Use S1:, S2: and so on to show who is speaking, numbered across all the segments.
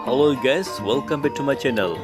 S1: Hello guys, welcome back to my channel.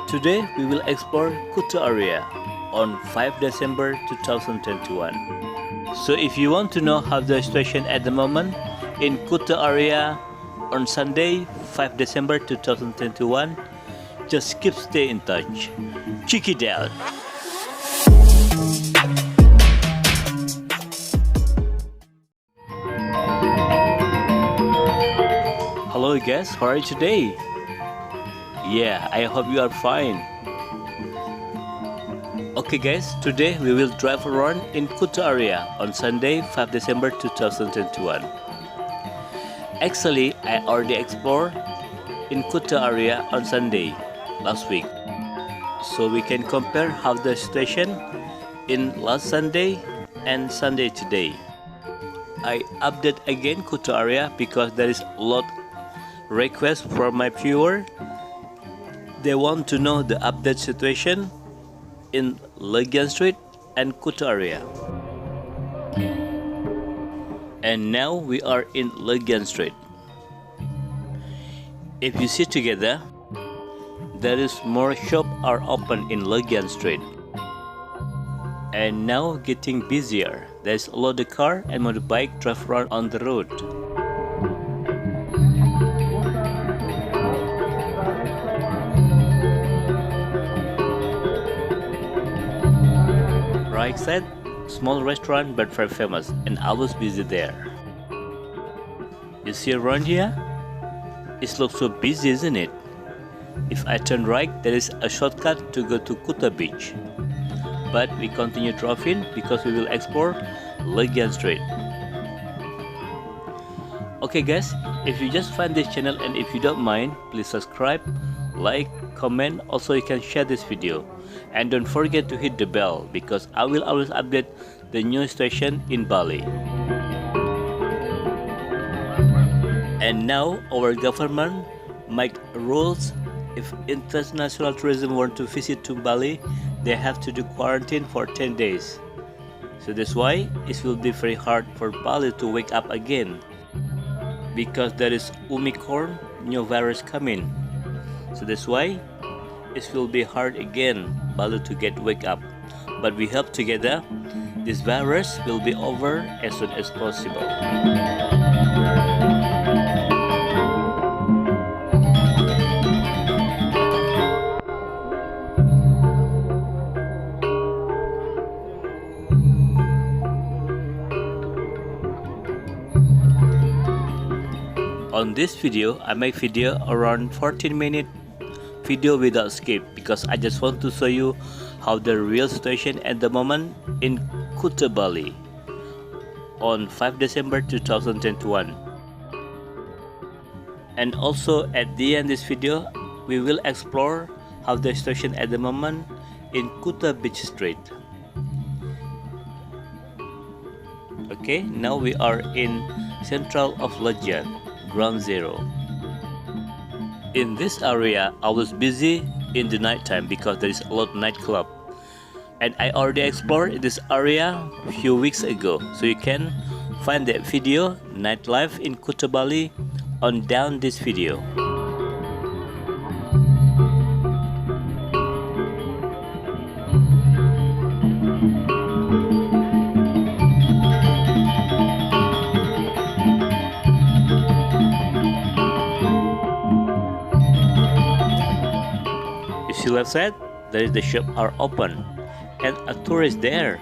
S1: Today we will explore Kuta area on 5 December 2021. So if you want to know how the situation at the moment in Kuta area on Sunday 5 December 2021, just keep stay in touch. Check it out. Hello guys, how are you today? Yeah, I hope you are fine. Okay guys, today we will drive around in Kuta area on Sunday 5 December 2021. Actually, I already explored in Kuta area on Sunday last week. So we can compare how the situation in last Sunday and Sunday today. I update again Kuta area because there is a lot request from my viewer. They want to know the update situation in Lagoon Street and Kuta area. And now we are in Legian Street. If you see together, there is more shops are open in Legian Street. And now getting busier. There's a lot of car and motorbike drive around on the road. Right side, small restaurant but very famous and always busy there. You see around here? It looks so busy, isn't it? If I turn right, there is a shortcut to go to Kuta Beach. But we continue driving because we will explore Legian Street. Okay guys, if you just find this channel and if you don't mind, please subscribe, like, comment, also you can share this video. And don't forget to hit the bell because I will always update the new station in Bali. And now our government make rules. If international tourism want to visit to Bali, they have to do quarantine for 10 days. So that's why it will be very hard for Bali to wake up again. Because there is Omicron new virus coming. So that's why it will be hard again Bali to get wake up. But we hope together this virus will be over as soon as possible. On this video, I make video around 14-minute video without skip because I just want to show you how the real situation at the moment in Kuta Bali on 5 December 2021. And also at the end of this video, we will explore how the situation at the moment in Kuta Beach Street. Okay, now we are in central of Legian, ground zero. In this area, I was busy in the night time because there is a lot of nightclub. And I already explored this area a few weeks ago. So you can find that video, Nightlife in Kuta Bali, on down this video. See left side, there is the shop are open and a tourist there.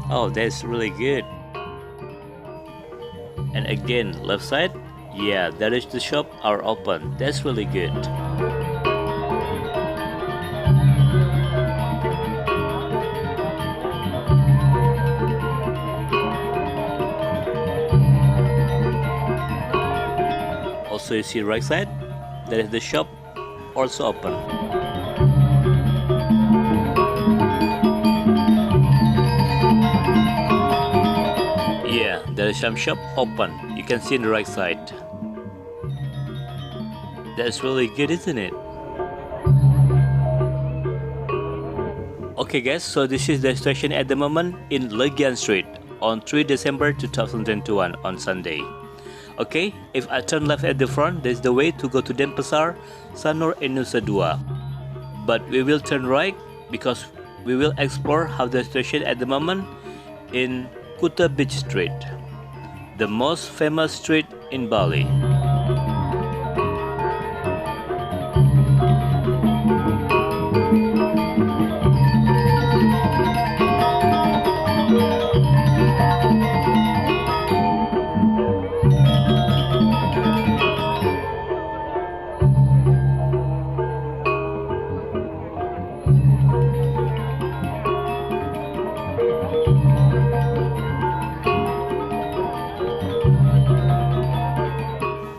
S1: Oh, that's really good. And again left side, yeah, there is the shop are open. That's really good. Also you see right side, there is the shop also open. Yeah, there is some shop open. You can see on the right side. That's really good, isn't it? Okay guys, so this is the situation at the moment in Legian Street on 3 December 2021 on Sunday. Okay, if I turn left at the front, there's the way to go to Denpasar, Sanur and Nusa Dua. But we will turn right because we will explore how the situation at the moment in Kuta Beach Street, the most famous street in Bali.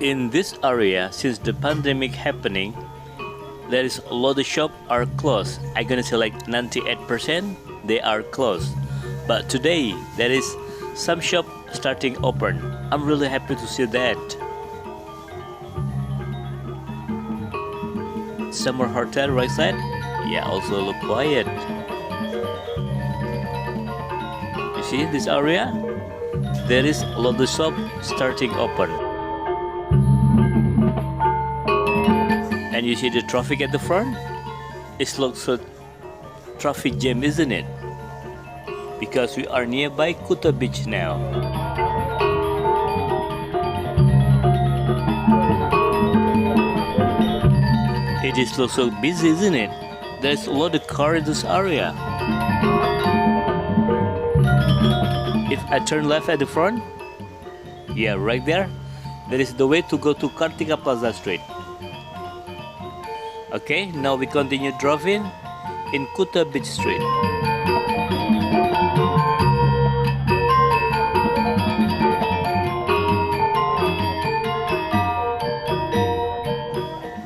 S1: In this area, since the pandemic happening, there is a lot of shops are closed. I'm gonna say like 98% they are closed. But today there is some shop starting open. I'm really happy to see that. Summer hotel right side, yeah, also look quiet. You see this area? There is a lot of shop starting open. And you see the traffic at the front? It looks so traffic jam, isn't it? Because we are nearby Kuta Beach now. It is looks so busy, isn't it? There's a lot of cars in this area. If I turn left at the front, yeah, right there is the way to go to Kartika Plaza Street. Okay, now we continue driving in Kuta Beach Street.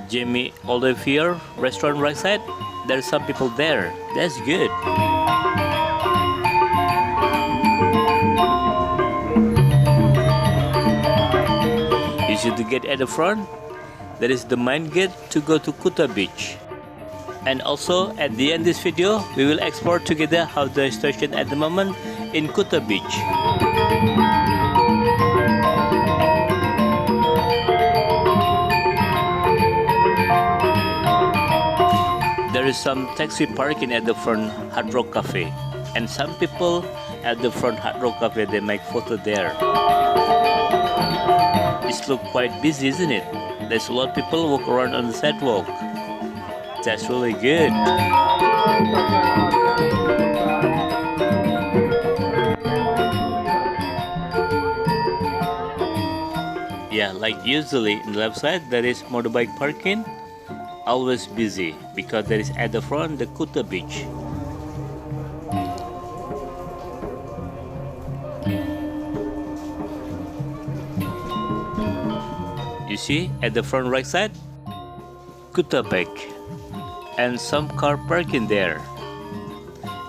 S1: Jamie Olivier restaurant right side, there's some people there. That's good. You see the gate at the front? There is the main gate to go to Kuta Beach. And also at the end of this video, we will explore together how the situation at the moment in Kuta Beach. There is some taxi parking at the front Hard Rock Cafe. And some people at the front Hard Rock Cafe, they make photo there. It looks quite busy, isn't it? There's a lot of people walk around on the sidewalk. That's really good. Yeah, like usually in the left side there is motorbike parking. Always busy because there is at the front the Kuta Beach. You see at the front right side, Kuta Beach, and some car parking there.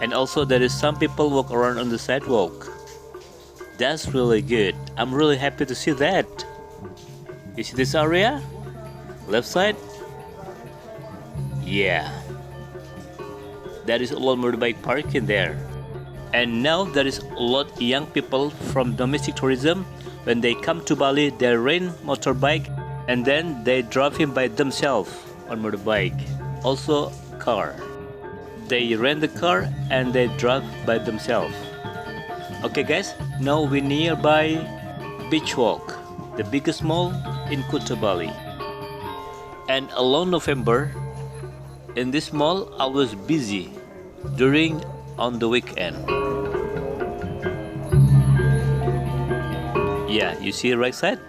S1: And also there is some people walk around on the sidewalk. That's really good. I'm really happy to see that. You see this area? Left side? Yeah. There is a lot more motorbike parking there. And now there is a lot of young people from domestic tourism. When they come to Bali, they rent motorbike and then they drive in by themselves on motorbike. Also car. They rent the car and they drive by themselves. Okay guys, now we're nearby Beachwalk, the biggest mall in Kuta Bali. And along November, in this mall I was busy during on the weekend. Yeah, you see right side?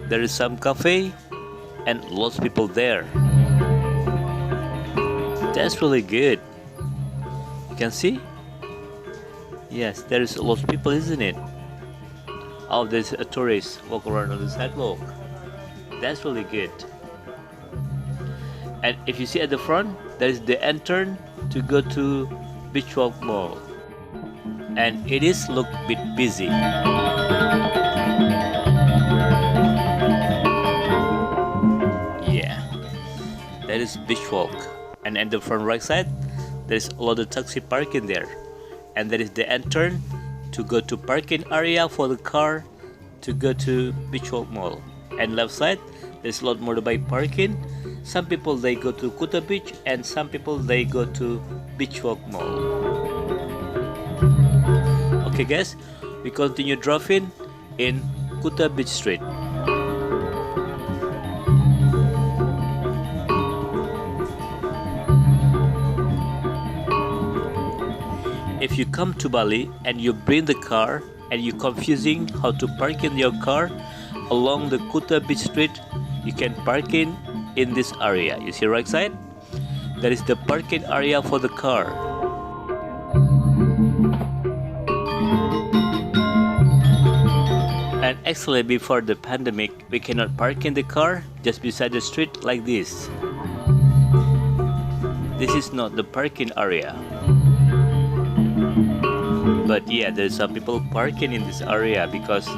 S1: There is some cafe and lots of people there. That's really good. You can see? Yes, there is a lot of people, isn't it? Oh, there's a tourist walk around on the sidewalk. That's really good. And if you see at the front, there is the entrance to go to Beachwalk Mall. And it is look a bit busy. Yeah, that is Beachwalk. And at the front right side, there is a lot of taxi parking there. And there is the entrance to go to parking area for the car to go to beachwalk mall. And left side, there's a lot motorbike parking. Some people they go to Kuta Beach and some people they go to beachwalk mall. Okay guys, we continue driving in Kuta Beach Street. If you come to Bali and you bring the car and you're confusing how to park in your car along the Kuta Beach Street, you can park in this area. You see right side? That is the parking area for the car. And actually before the pandemic, we cannot park in the car just beside the street like this. This is not the parking area. But yeah, there's some people parking in this area because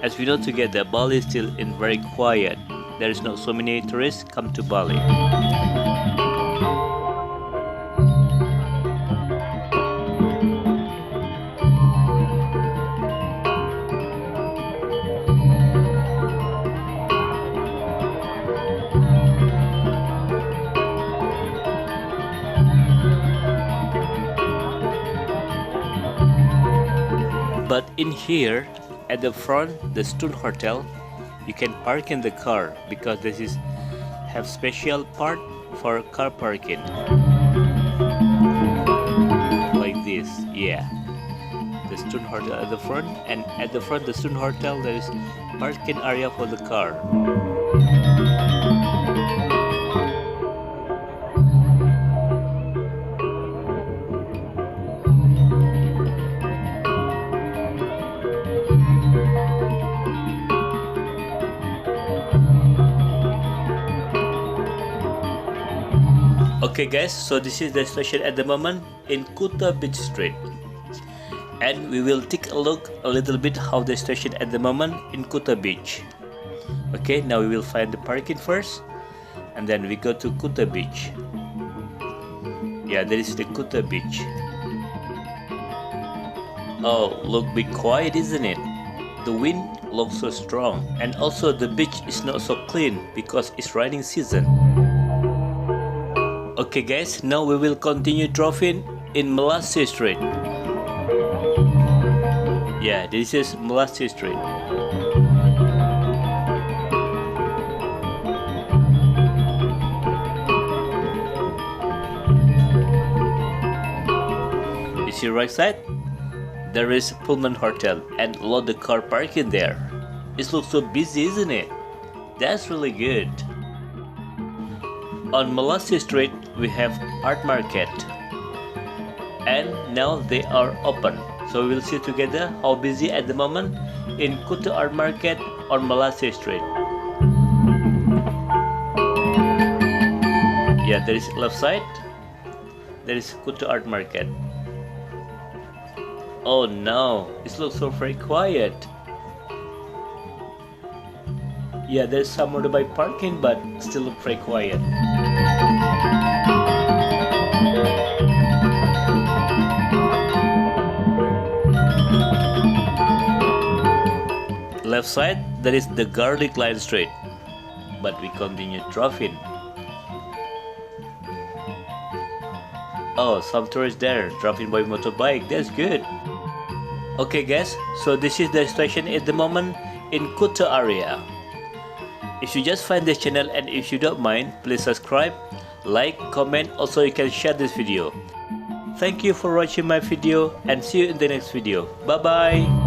S1: as we know together, Bali is still in very quiet. There is not so many tourists come to Bali. But in here, at the front, the Stone Hotel, you can park in the car because this is have special part for car parking. Like this, yeah. The Stone Hotel at the front, and at the front, the Stone Hotel, there is parking area for the car. Okay guys, so this is the station at the moment in Kuta Beach Street, and we will take a look a little bit how the station at the moment in Kuta Beach. Okay, now we will find the parking first and then we go to Kuta Beach. Yeah, there is the Kuta Beach. Oh, look bit quiet, isn't it? The wind looks so strong, and also the beach is not so clean because it's raining season. Okay guys, now we will continue driving in Melasti Street. Yeah, this is Melasti Street. You see right side? There is Pullman Hotel and a lot of car parking there. It looks so busy, isn't it? That's really good. On Melasti Street, we have art market, and now they are open. So we will see together how busy at the moment in Kuta Art Market on Melasti Street. Yeah, there is left side. There is Kuta Art Market. Oh no, it looks so very quiet. Yeah, there's some motorbike parking, but still look very quiet. Left side, there is the Garlic Line Street, but we continue driving. Oh, some tourists there driving by motorbike. That's good. Okay guys, so this is the station at the moment in Kuta area. If you just find this channel and if you don't mind, please subscribe, like, comment, also you can share this video. Thank you for watching my video and see you in the next video. Bye bye.